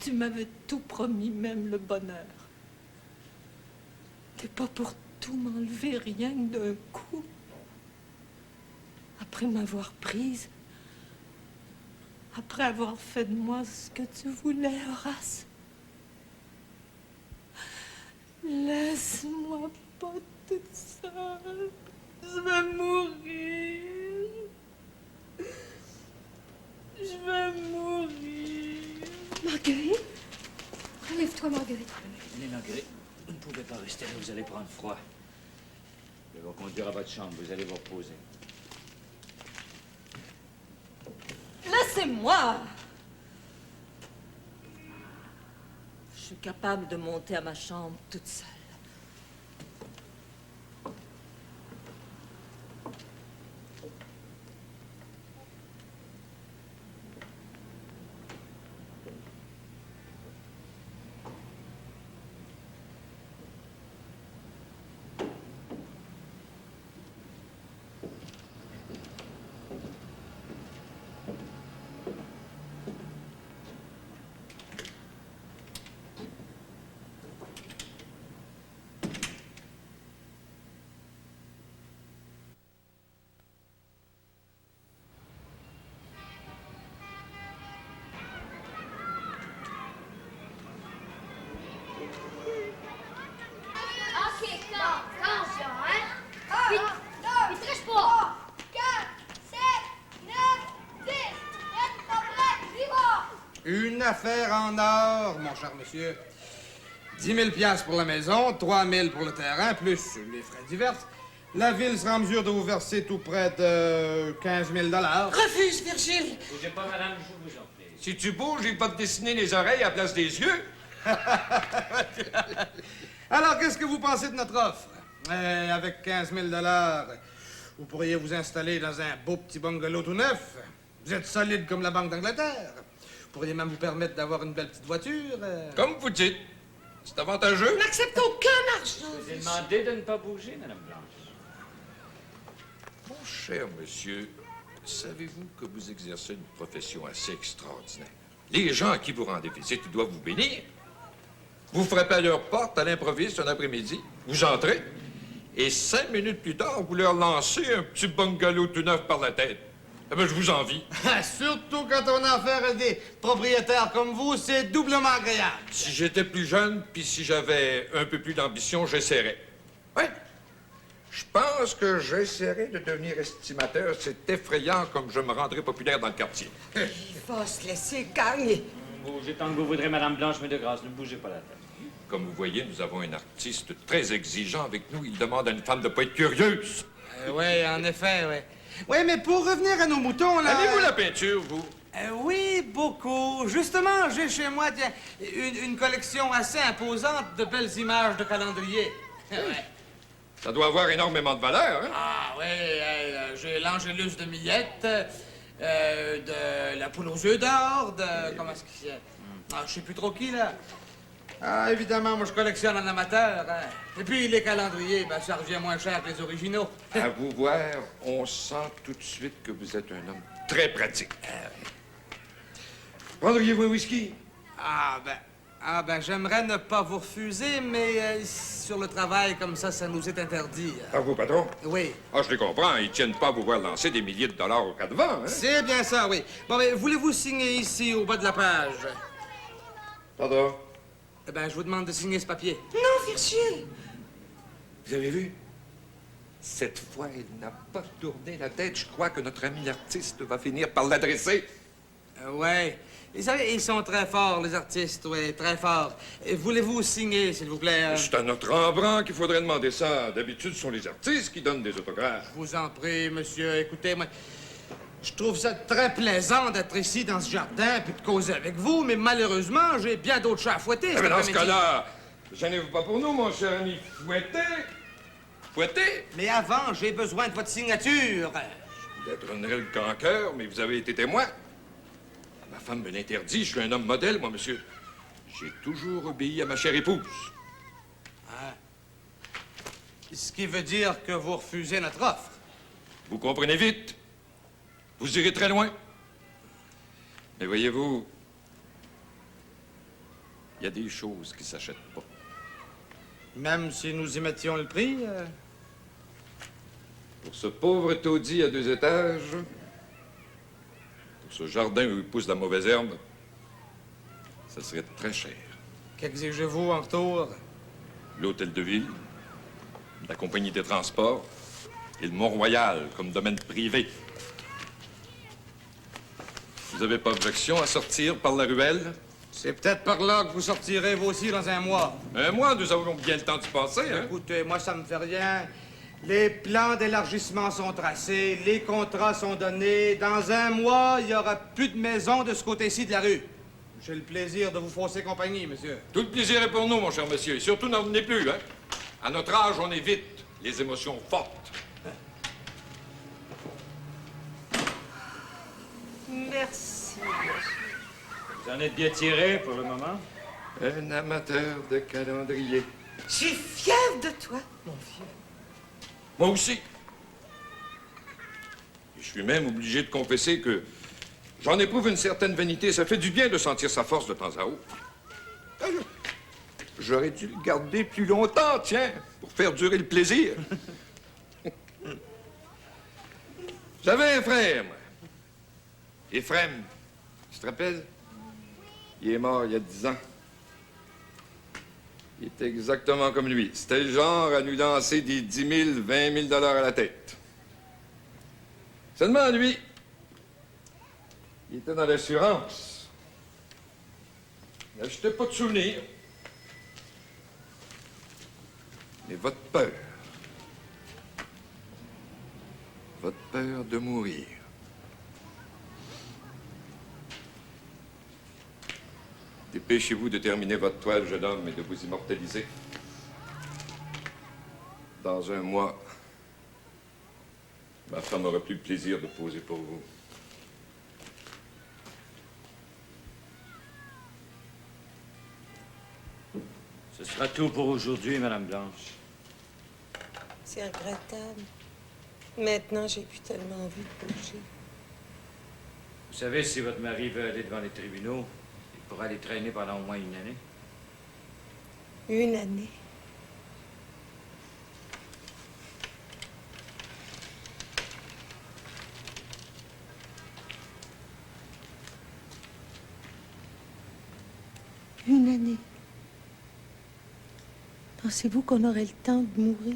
Tu m'avais tout promis, même le bonheur. T'es pas pour tout m'enlever rien que d'un coup. Après m'avoir prise, après avoir fait de moi ce que tu voulais, Horace. Laisse-moi pas toute seule. Je vais mourir. Je vais mourir. Marguerite? Relève-toi, Marguerite. Venez, Marguerite. Vous ne pouvez pas rester là, vous allez prendre froid. Je vais vous conduire à votre chambre, vous allez vous reposer. Laissez-moi. Je suis capable de monter à ma chambre toute seule. Une affaire en or, mon cher monsieur. 10 000 piastres pour la maison, 3 000 pour le terrain, plus les frais divers. La ville sera en mesure de vous verser tout près de 15 000 $. Refuse, Virgile. Bougez pas, madame, je vous en prie. Si tu bouges, ils peuvent te dessiner les oreilles à la place des yeux. Alors, qu'est-ce que vous pensez de notre offre? Avec 15 000 $, vous pourriez vous installer dans un beau petit bungalow tout neuf. Vous êtes solide comme la Banque d'Angleterre. Vous pourriez même vous permettre d'avoir une belle petite voiture. Comme vous dites. C'est avantageux. Je n'accepte aucun argent. Je vous ai demandé de ne pas bouger, madame Blanche. Mon cher monsieur, savez-vous que vous exercez une profession assez extraordinaire? Les gens à qui vous rendez visite doivent vous bénir. Vous frappez à leur porte à l'improviste un après-midi, vous entrez, et 5 minutes plus tard, vous leur lancez un petit bungalow tout neuf par la tête. Eh bien, je vous envie. Surtout quand on a affaire à des propriétaires comme vous, c'est doublement agréable. Si j'étais plus jeune, puis si j'avais un peu plus d'ambition, j'essaierais. Oui. Je pense que j'essaierais de devenir estimateur. C'est effrayant comme je me rendrais populaire dans le quartier. Il va se laisser gagner. Bougez tant que vous voudrez, madame Blanche, mais de grâce, ne bougez pas la tête. Comme vous voyez, nous avons un artiste très exigeant avec nous. Il demande à une femme de pas être curieuse. Oui, en effet, oui. Oui, mais pour revenir à nos moutons, là... Aimez-vous la peinture, vous? Oui, beaucoup. Justement, j'ai chez moi tiens, une collection assez imposante de belles images de calendrier. Ouais. Ça doit avoir énormément de valeur, hein? Ah oui, j'ai l'Angélus de Millette, de la poule aux yeux d'or, de... Comment est-ce qu'il c'est? Ah, je sais plus trop qui, là. Ah, évidemment, moi, je collectionne en amateur. Hein. Et puis, les calendriers, ben, ça revient moins cher que les originaux. À vous voir, on sent tout de suite que vous êtes un homme très pratique. Prendriez-vous un whisky? Ah, ben, j'aimerais ne pas vous refuser, mais sur le travail, comme ça nous est interdit. À vous, patron? Oui. Ah, je les comprends. Ils tiennent pas à vous voir lancer des milliers de dollars au cas de vent, hein? C'est bien ça, oui. Bon, mais voulez-vous signer ici, au bas de la page? Pardon? Eh ben, je vous demande de signer ce papier. Non, Virgile! Vous avez vu? Cette fois, il n'a pas tourné la tête. Je crois que notre ami artiste va finir par l'adresser. Ouais. Vous savez, ils sont très forts, les artistes, oui, très forts. Voulez-vous signer, s'il vous plaît? C'est à notre Rembrandt qu'il faudrait demander ça. D'habitude, ce sont les artistes qui donnent des autographes. Je vous en prie, monsieur. Écoutez, moi, je trouve ça très plaisant d'être ici, dans ce jardin, puis de causer avec vous, mais malheureusement, j'ai bien d'autres chats à fouetter. Eh bien, dans ce cas-là, gênez-vous pas pour nous, mon cher ami. Fouettez! Fouettez! Mais avant, j'ai besoin de votre signature. Je vous la donnerai le grand-cœur, mais vous avez été témoin. Ma femme me l'interdit. Je suis un homme modèle, moi, monsieur. J'ai toujours obéi à ma chère épouse. Ah. Ce qui veut dire que vous refusez notre offre. Vous comprenez vite. Vous irez très loin. Mais voyez-vous, Il y a des choses qui s'achètent pas. Même si nous y mettions le prix? Pour ce pauvre taudis à 2 étages, pour ce jardin où il pousse la mauvaise herbe, ça serait très cher. Qu'exigez-vous en retour? L'hôtel de ville, la compagnie des transports et le Mont-Royal comme domaine privé. Vous avez pas objection à sortir par la ruelle? C'est peut-être par là que vous sortirez vous aussi dans un mois. Un mois, nous avons bien le temps d'y passer, hein? Écoutez, moi, ça me fait rien. Les plans d'élargissement sont tracés, les contrats sont donnés. Dans un mois, il n'y aura plus de maison de ce côté-ci de la rue. J'ai le plaisir de vous fausser compagnie, monsieur. Tout le plaisir est pour nous, mon cher monsieur. Et surtout, n'en venez plus, hein? À notre âge, on évite les émotions fortes. Merci. Vous en êtes bien tiré pour le moment? Un amateur de calendrier. Je suis fière de toi, mon vieux. Moi aussi. Et je suis même obligé de confesser que j'en éprouve une certaine vanité. Ça fait du bien de sentir sa force de temps à autre. J'aurais dû le garder plus longtemps, tiens, pour faire durer le plaisir. J'avais un frère, moi. Éphrem, tu te rappelles? Il est mort il y a 10 ans. Il était exactement comme lui. C'était le genre à nous lancer des 10 000, 20 000 $ à la tête. Seulement, lui, il était dans l'assurance. Il n'achetait pas de souvenirs. Mais votre peur de mourir. Dépêchez-vous de terminer votre toile, jeune homme, et de vous immortaliser. Dans un mois, ma femme aura plus le plaisir de poser pour vous. Ce sera tout pour aujourd'hui, Madame Blanche. C'est regrettable. Maintenant, j'ai plus tellement envie de bouger. Vous savez, si votre mari veut aller devant les tribunaux, il pourra les traîner pendant au moins une année. Une année. Une année. Pensez-vous qu'on aurait le temps de mourir?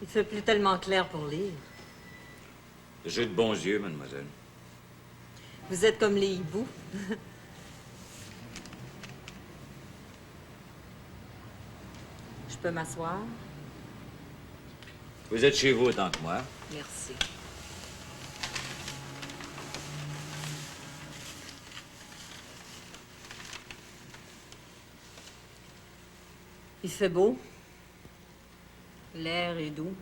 Il fait plus tellement clair pour lire. J'ai de bons yeux, mademoiselle. Vous êtes comme les hiboux. Je peux m'asseoir? Vous êtes chez vous autant que moi. Merci. Il fait beau. L'air est doux.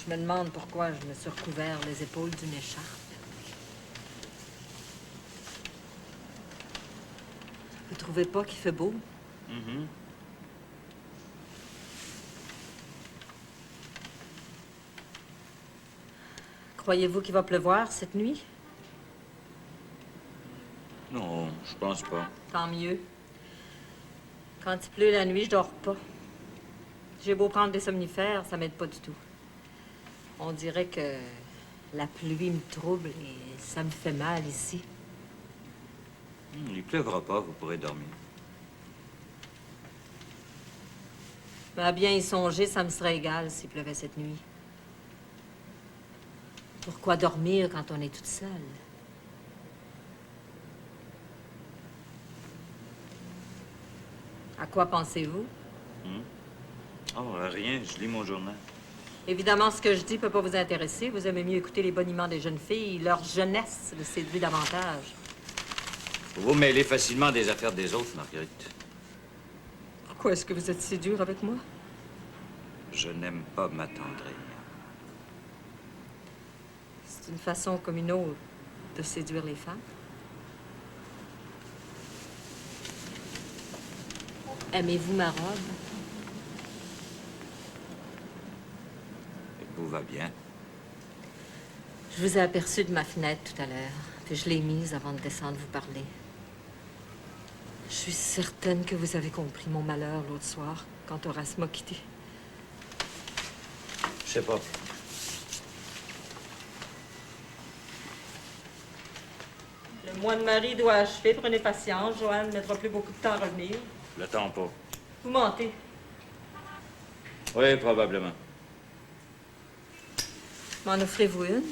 Je me demande pourquoi je me suis recouvert les épaules d'une écharpe. Vous trouvez pas qu'il fait beau? Mhm. Croyez-vous qu'il va pleuvoir cette nuit? Non, je pense pas. Tant mieux. Quand il pleut la nuit, je dors pas. J'ai beau prendre des somnifères, ça m'aide pas du tout. On dirait que la pluie me trouble et ça me fait mal ici. Il pleuvra pas, vous pourrez dormir. Mais à bien y songer, ça me serait égal s'il pleuvait cette nuit. Pourquoi dormir quand on est toute seule? À quoi pensez-vous? Oh, rien, je lis mon journal. Évidemment, ce que je dis peut pas vous intéresser. Vous aimez mieux écouter les boniments des jeunes filles. Leur jeunesse le séduit davantage. Vous vous mêlez facilement des affaires des autres, Marguerite. Pourquoi est-ce que vous êtes si dur avec moi? Je n'aime pas m'attendrir. C'est une façon comme une autre de séduire les femmes. Aimez-vous ma robe? Et tout va bien. Je vous ai aperçu de ma fenêtre tout à l'heure, puis je l'ai mise avant de descendre vous parler. Je suis certaine que vous avez compris mon malheur l'autre soir, quand Horace m'a quitté. Je sais pas. Le mois de Marie doit achever. Prenez patience. Joanne ne mettra plus beaucoup de temps à revenir. Le temps pas. Vous mentez. Oui, probablement. M'en offrez-vous une?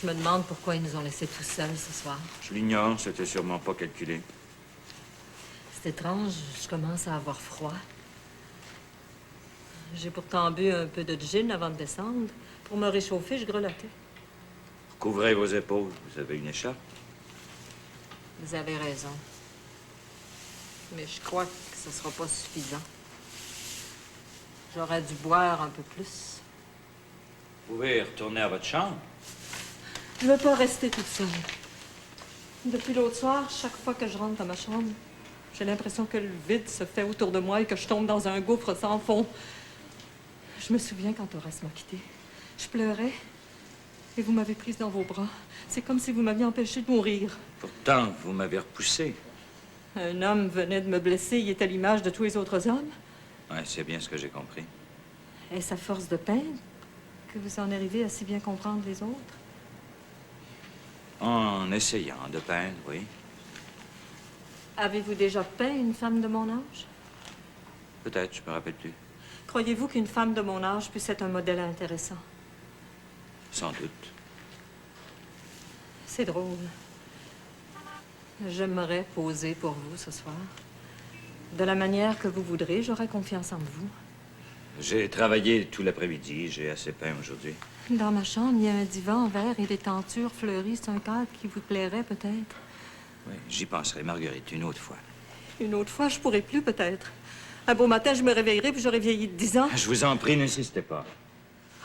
Je me demande pourquoi ils nous ont laissés tout seuls ce soir. Je l'ignore, c'était sûrement pas calculé. C'est étrange, je commence à avoir froid. J'ai pourtant bu un peu de gin avant de descendre. Pour me réchauffer, je grelottais. Couvrez vos épaules. Vous avez une écharpe? Vous avez raison. Mais je crois que ce sera pas suffisant. J'aurais dû boire un peu plus. Vous pouvez retourner à votre chambre. Je veux pas rester toute seule. Depuis l'autre soir, chaque fois que je rentre dans ma chambre, j'ai l'impression que le vide se fait autour de moi et que je tombe dans un gouffre sans fond. Je me souviens quand Horace m'a quittée. Je pleurais et vous m'avez prise dans vos bras. C'est comme si vous m'aviez empêché de mourir. Pourtant, vous m'avez repoussé. Un homme venait de me blesser, il est à l'image de tous les autres hommes. Oui, c'est bien ce que j'ai compris. Est-ce à force de peine que vous en arrivez à si bien comprendre les autres? En essayant de peindre, oui. Avez-vous déjà peint une femme de mon âge? Peut-être, je me rappelle plus. Croyez-vous qu'une femme de mon âge puisse être un modèle intéressant? Sans doute. C'est drôle. J'aimerais poser pour vous ce soir. De la manière que vous voudrez, j'aurai confiance en vous. J'ai travaillé tout l'après-midi. J'ai assez peint aujourd'hui. Dans ma chambre, il y a un divan en verre et des tentures fleuries. C'est un cadre qui vous plairait peut-être. Oui, j'y penserai, Marguerite, une autre fois. Une autre fois, je pourrai plus peut-être. Un beau matin, je me réveillerai puis j'aurai vieilli de 10 ans. Je vous en prie, n'insistez pas.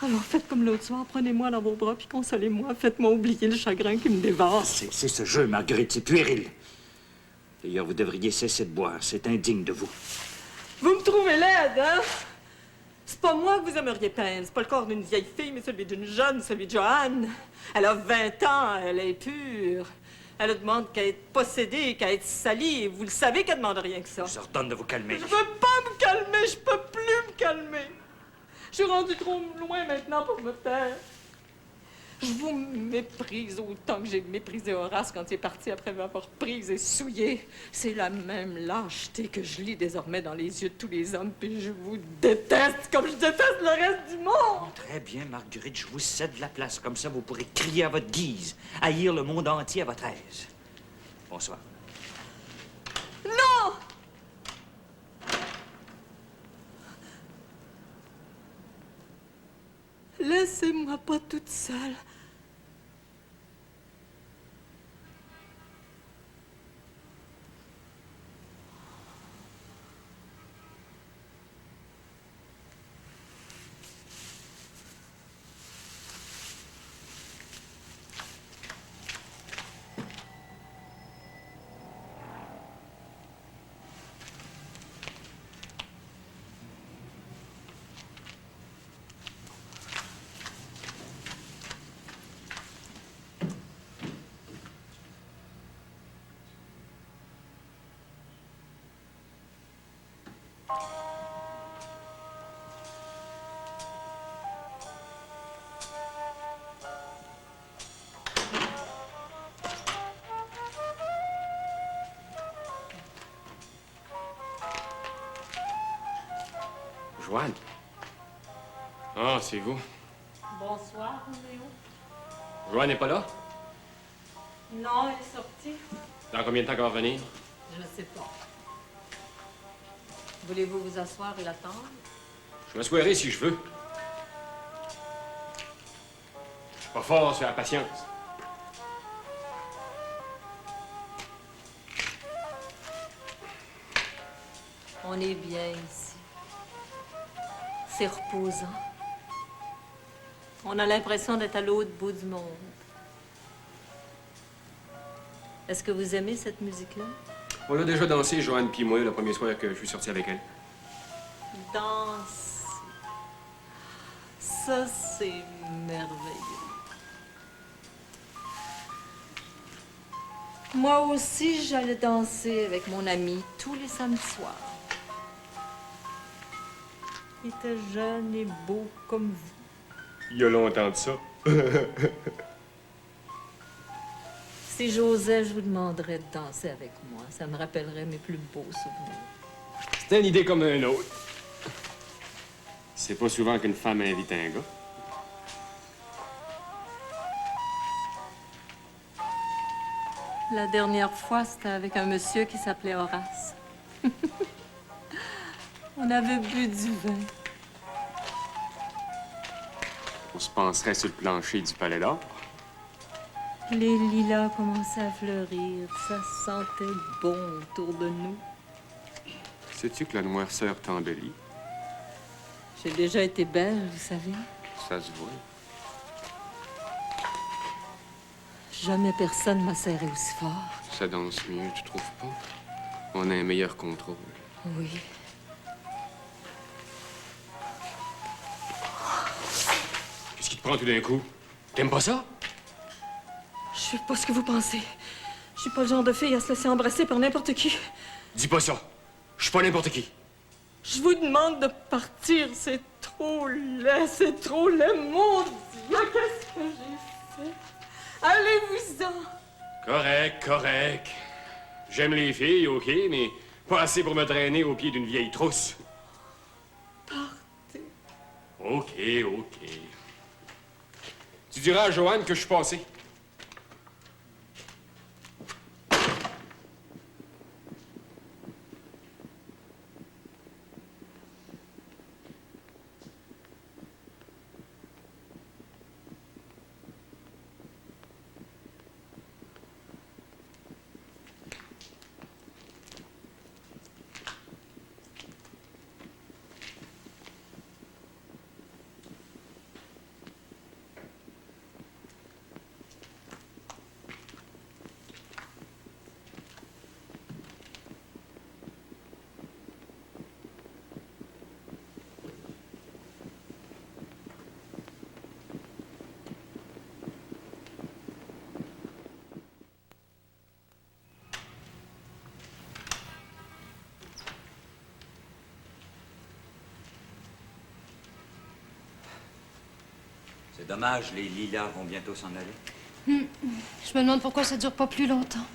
Alors faites comme l'autre soir, prenez-moi dans vos bras puis consolez-moi. Faites-moi oublier le chagrin qui me dévore. C'est ce jeu, Marguerite, c'est puéril. D'ailleurs, vous devriez cesser de boire. C'est indigne de vous. Vous me trouvez laide, hein? C'est pas moi que vous aimeriez peindre. C'est pas le corps d'une vieille fille, mais celui d'une jeune, celui de Joanne. Elle a 20 ans, elle est pure. Elle ne demande qu'à être possédée, qu'à être salie. Et vous le savez qu'elle demande rien que ça. Je vous ordonne de vous calmer. Je veux pas me calmer, je peux plus me calmer. Je suis rendue trop loin maintenant pour me taire. Je vous méprise autant que j'ai méprisé Horace quand il est parti après m'avoir prise et souillée. C'est la même lâcheté que je lis désormais dans les yeux de tous les hommes, puis je vous déteste comme je déteste le reste du monde. Très bien, Marguerite, je vous cède la place. Comme ça, vous pourrez crier à votre guise, haïr le monde entier à votre aise. Bonsoir. Non! Laissez-moi pas toute seule. Joanne? Ah, c'est vous. Bonsoir, Léo. Joanne n'est pas là? Non, elle est sortie. Dans combien de temps qu'elle va revenir? Je ne sais pas. Voulez-vous vous asseoir et l'attendre? Je m'assoirai si je veux. Je suis pas fort sur la patience. On est bien ici. C'est reposant. On a l'impression d'être à l'autre bout du monde. Est-ce que vous aimez cette musique-là? On a déjà dansé, Joanne puis moi, le premier soir que je suis sorti avec elle. Danse. Ça, c'est merveilleux. Moi aussi, j'allais danser avec mon ami tous les samedis soirs. Il était jeune et beau comme vous. Il y a longtemps de ça. Si j'osais, je vous demanderais de danser avec moi. Ça me rappellerait mes plus beaux souvenirs. C'était une idée comme un autre. C'est pas souvent qu'une femme invite un gars. La dernière fois, c'était avec un monsieur qui s'appelait Horace. On avait bu du vin. On se penserait sur le plancher du Palais d'Or. Les lilas commençaient à fleurir. Ça sentait bon autour de nous. Sais-tu que la noirceur t'embellit? J'ai déjà été belle, vous savez. Ça se voit. Jamais personne m'a serré aussi fort. Ça danse mieux, tu trouves pas? On a un meilleur contrôle. Oui. Qu'est-ce qui te prend tout d'un coup? T'aimes pas ça? Je suis pas ce que vous pensez. Je suis pas le genre de fille à se laisser embrasser par n'importe qui. Dis pas ça. Je suis pas n'importe qui. Je vous demande de partir. C'est trop laid, c'est trop laid. Mon Dieu, qu'est-ce que j'ai fait? Allez-vous-en. Correct, correct. J'aime les filles, OK, mais pas assez pour me traîner au pied d'une vieille trousse. Partez. OK, OK. Tu diras à Joanne que je suis passé. C'est dommage, les lilas vont bientôt s'en aller. Je me demande pourquoi ça dure pas plus longtemps.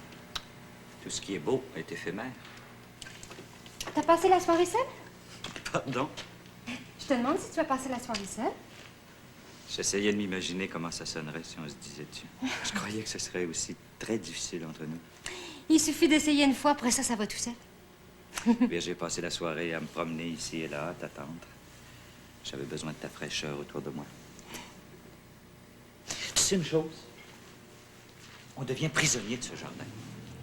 Tout ce qui est beau est éphémère. T'as passé la soirée seule? Pardon? Je te demande si tu vas passer la soirée seule. J'essayais de m'imaginer comment ça sonnerait si on se disait dessus. Je croyais que ce serait aussi très difficile entre nous. Il suffit d'essayer une fois, après ça va tout seul. Bien, j'ai passé la soirée à me promener ici et là, à t'attendre. J'avais besoin de ta fraîcheur autour de moi. Tu sais une chose? On devient prisonnier de ce jardin.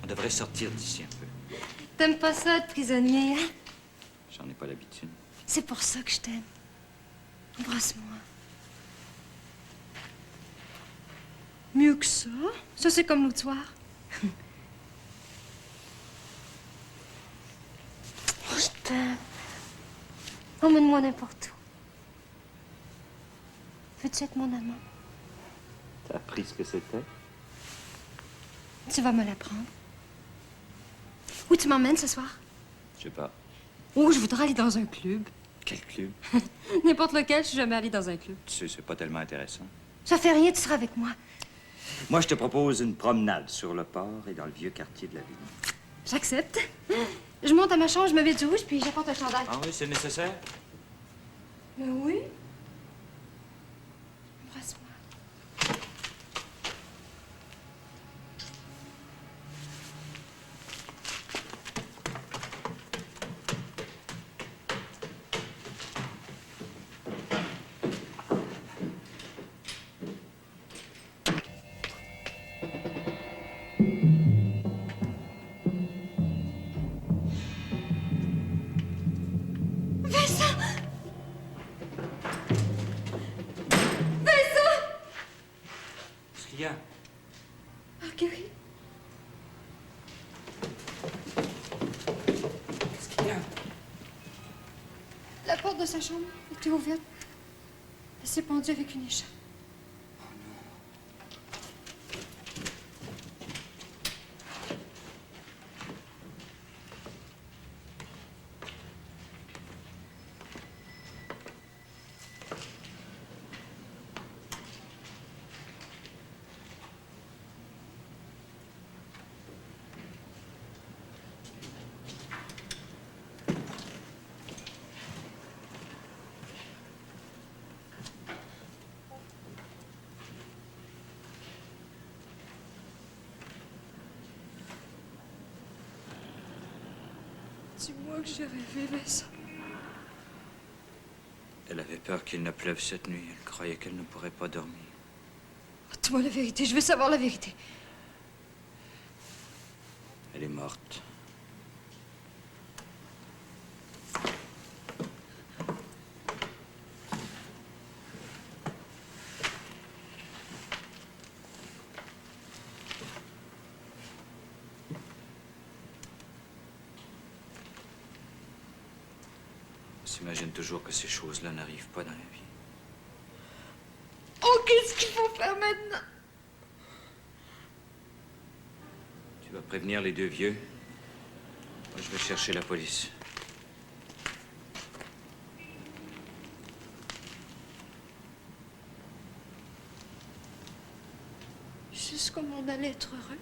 On devrait sortir d'ici un peu. T'aimes pas ça, être prisonnier, hein? J'en ai pas l'habitude. C'est pour ça que je t'aime. Embrasse-moi. Mieux que ça? Ça, c'est comme l'autre soir. Je t'aime. Emmène-moi n'importe où. Veux-tu être mon amant? T'as appris ce que c'était? Tu vas me l'apprendre. Où tu m'emmènes ce soir? Je sais pas. Oh, je voudrais aller dans un club. Quel club? N'importe lequel, je suis jamais allée dans un club. Tu sais, c'est pas tellement intéressant. Ça fait rien, tu seras avec moi. Moi, je te propose une promenade sur le port et dans le vieux quartier de la ville. J'accepte. Je monte à ma chambre, je me mets du rouge, puis j'apporte un chandail. Ah oui, c'est nécessaire? Mais oui. Embrasse-moi. Qu'est-ce qu'il y a? Marguerite. Qu'est-ce qu'il y a? La porte de sa chambre était ouverte. Elle s'est pendue avec une écharpe. Dis-moi que j'ai rêvé, Vincent. Elle avait peur qu'il ne pleuve cette nuit. Elle croyait qu'elle ne pourrait pas dormir. Dis-moi la vérité, je veux savoir la vérité. Elle est morte. On s'imagine toujours que ces choses-là n'arrivent pas dans la vie. Oh, qu'est-ce qu'il faut faire maintenant? Tu vas prévenir les deux vieux. Moi, je vais chercher la police. Juste comme on allait être heureux.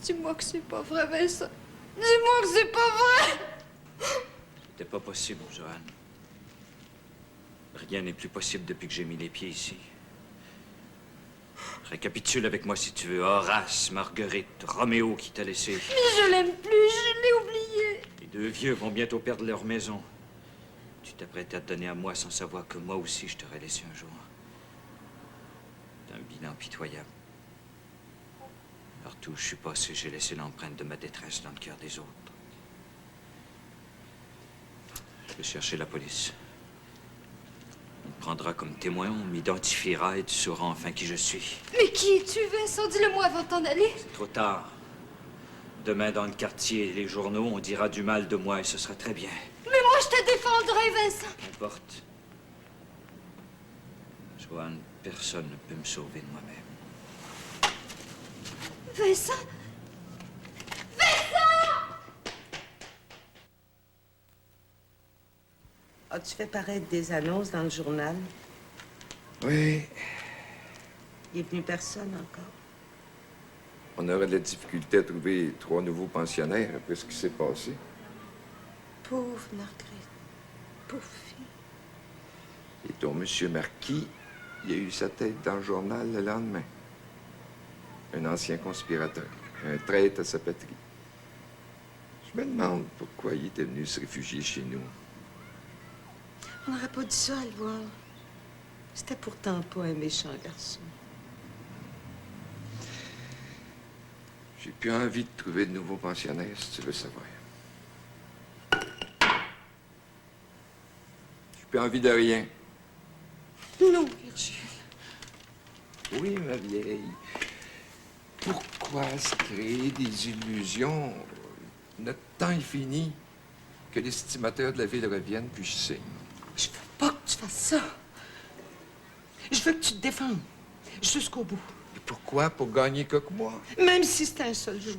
Dis-moi que c'est pas vrai, Vincent. Dis-moi que c'est pas vrai! C'était pas possible, Joanne. Rien n'est plus possible depuis que j'ai mis les pieds ici. Récapitule avec moi si tu veux. Horace, Marguerite, Roméo qui t'a laissé. Mais je l'aime plus, je l'ai oublié. Les deux vieux vont bientôt perdre leur maison. Tu t'apprêtais à te donner à moi sans savoir que moi aussi je t'aurais laissé un jour. C'est un bilan pitoyable. Partout où je suis passé, j'ai laissé l'empreinte de ma détresse dans le cœur des autres. Je vais chercher la police. On me prendra comme témoin, on m'identifiera et tu sauras enfin qui je suis. Mais qui es-tu, Vincent? Dis-le-moi avant de t'en aller. C'est trop tard. Demain, dans le quartier et les journaux, on dira du mal de moi et ce sera très bien. Mais moi, je te défendrai, Vincent. Qu'importe. Joanne, personne ne peut me sauver de moi-même. Vincent? As-tu fait paraître des annonces dans le journal? Oui, Il est venu personne encore. on aurait de la difficulté à trouver 3 nouveaux pensionnaires après ce qui s'est passé. Pauvre Marguerite. Pauvre fille. Et ton monsieur Marquis, il a eu sa tête dans le journal le lendemain. Un ancien conspirateur, un traître à sa patrie. Je me demande pourquoi il était venu se réfugier chez nous. On n'aurait pas dit ça à le voir. C'était pourtant pas un méchant garçon. J'ai plus envie de trouver de nouveaux pensionnaires, si tu veux savoir. J'ai plus envie de rien. Non, Virgile. Oui, ma vieille. Pourquoi se créer des illusions? Notre temps est fini. Que l'estimateur de la ville revienne, puis je signe. Je veux pas que tu fasses ça. Je veux que tu te défendes jusqu'au bout. Et pourquoi? Pour gagner que moi? Même si c'était un seul jour.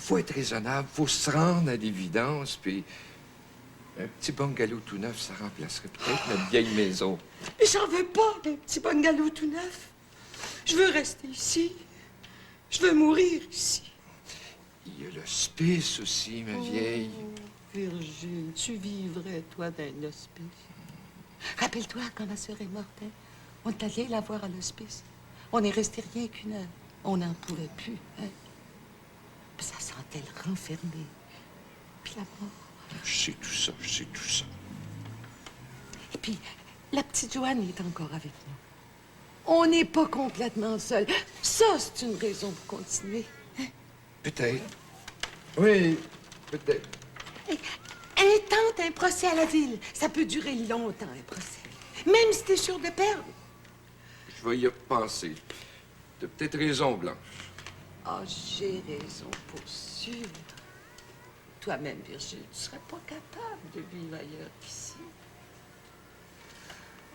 faut être raisonnable, faut se rendre à l'évidence, puis un petit bungalow tout neuf, ça remplacerait peut-être notre vieille maison. Mais j'en veux pas d'un petit bungalow tout neuf. Je veux rester ici. Je veux mourir ici. Il y a l'hospice aussi, ma vieille. Virgile, tu vivrais, toi, dans l'hospice. Rappelle-toi, quand ma sœur est morte, hein, on est allé la voir à l'hospice. On est resté rien qu'une heure. On n'en pouvait plus, hein. Puis ça sentait le renfermé. Puis la mort. Je sais tout ça, je sais tout ça. Et puis, la petite Joanne est encore avec nous. On n'est pas complètement seuls. Ça, c'est une raison pour continuer. Hein? Peut-être. Oui, peut-être. Intente un procès à la ville. Ça peut durer longtemps, un procès. Même si t'es sûr de perdre. Je vais y repenser. T'as peut-être raison, Blanche. Ah, j'ai raison, pour sûr. Toi-même, Virgile, tu serais pas capable de vivre ailleurs qu'ici.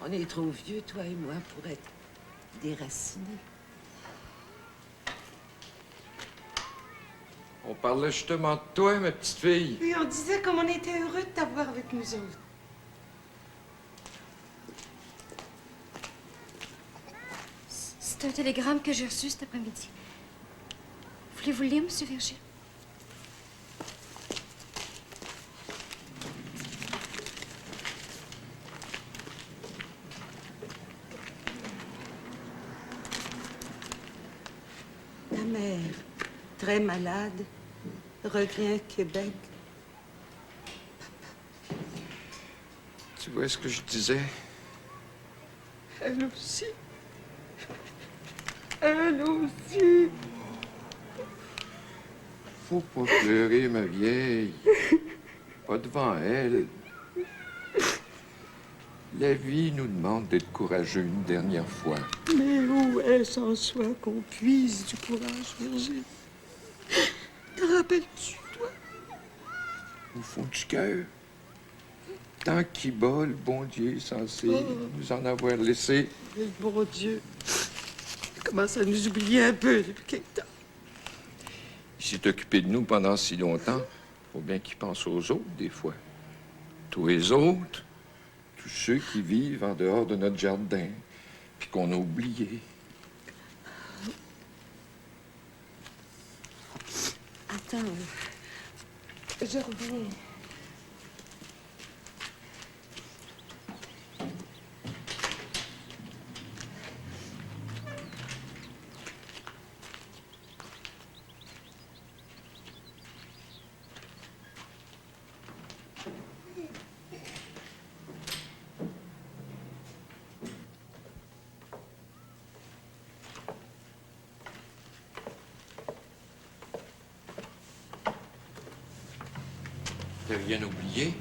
On est trop vieux, toi et moi, pour être déracinés. On parlait justement de toi, ma petite fille. Oui, on disait comme on était heureux de t'avoir avec nous autres. C'est un télégramme que j'ai reçu cet après-midi. Voulez-vous le lire, Monsieur Virgile? Ta mère, très malade, revient à Québec. Tu vois ce que je disais? Elle aussi. Elle aussi. Faut pas pleurer, ma vieille. Pas devant elle. La vie nous demande d'être courageux une dernière fois. Mais où est-ce en soi qu'on puise du courage, Virgile? Te rappelles-tu, toi? Au fond du cœur. Tant qu'il bat, le bon Dieu est censé nous en avoir laissé. Mais le bon Dieu, il commence à nous oublier un peu depuis quelque temps. Il s'est occupé de nous pendant si longtemps. Faut bien qu'il pense aux autres, des fois. Tous les autres, tous ceux qui vivent en dehors de notre jardin, puis qu'on a oubliés. Attends, je reviens. T'as rien oublié?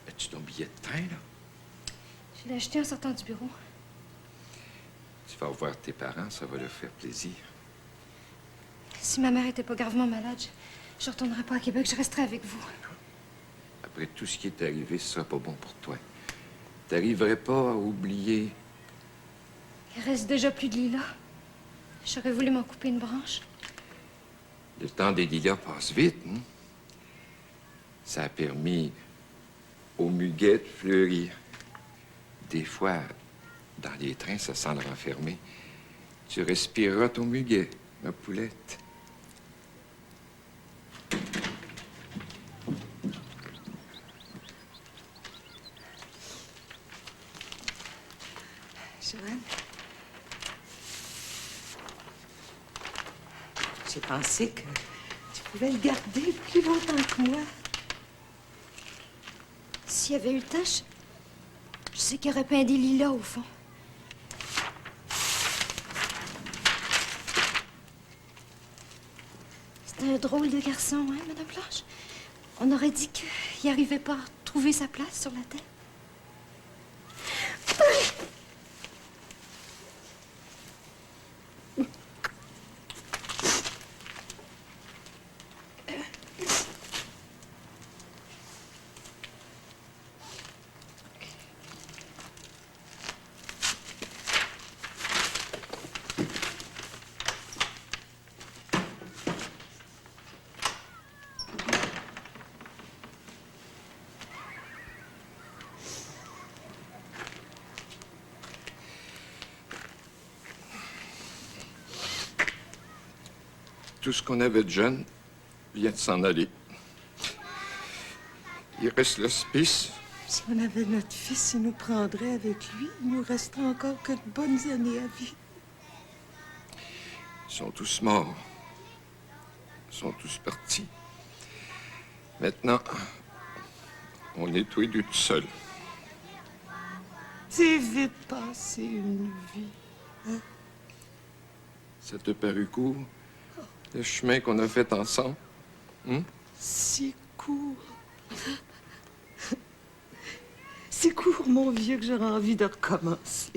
As-tu ton billet de train, là? Je l'ai acheté en sortant du bureau. Tu vas voir tes parents, ça va leur faire plaisir. Si ma mère était pas gravement malade, je retournerais pas à Québec, je resterais avec vous. Après tout ce qui est arrivé, ce sera pas bon pour toi. T'arriverais pas à oublier. Il reste déjà plus de lilas. J'aurais voulu m'en couper une branche. Le temps des lilas passe vite, hein? Ça a permis aux muguets de fleurir. Des fois, dans les trains, ça sent le renfermé. Tu respireras ton muguet, ma poulette. Joanne, j'ai pensé que tu pouvais le garder plus longtemps que moi. S'il y avait eu le temps, je sais qu'il y aurait peint des lilas au fond. C'était un drôle de garçon, hein, Madame Blanche? On aurait dit qu'il n'arrivait pas à trouver sa place sur la terre. Tout ce qu'on avait de jeune vient de s'en aller. Il reste l'hospice. Si on avait notre fils, il nous prendrait avec lui. Il nous resterait encore que de bonnes années à vivre. Ils sont tous morts. Ils sont tous partis. Maintenant, on est tous les deux tout seuls. C'est vite passé une vie. Hein? Ça te parut court, le chemin qu'on a fait ensemble? Si court. Si court, mon vieux, que j'aurais envie de recommencer.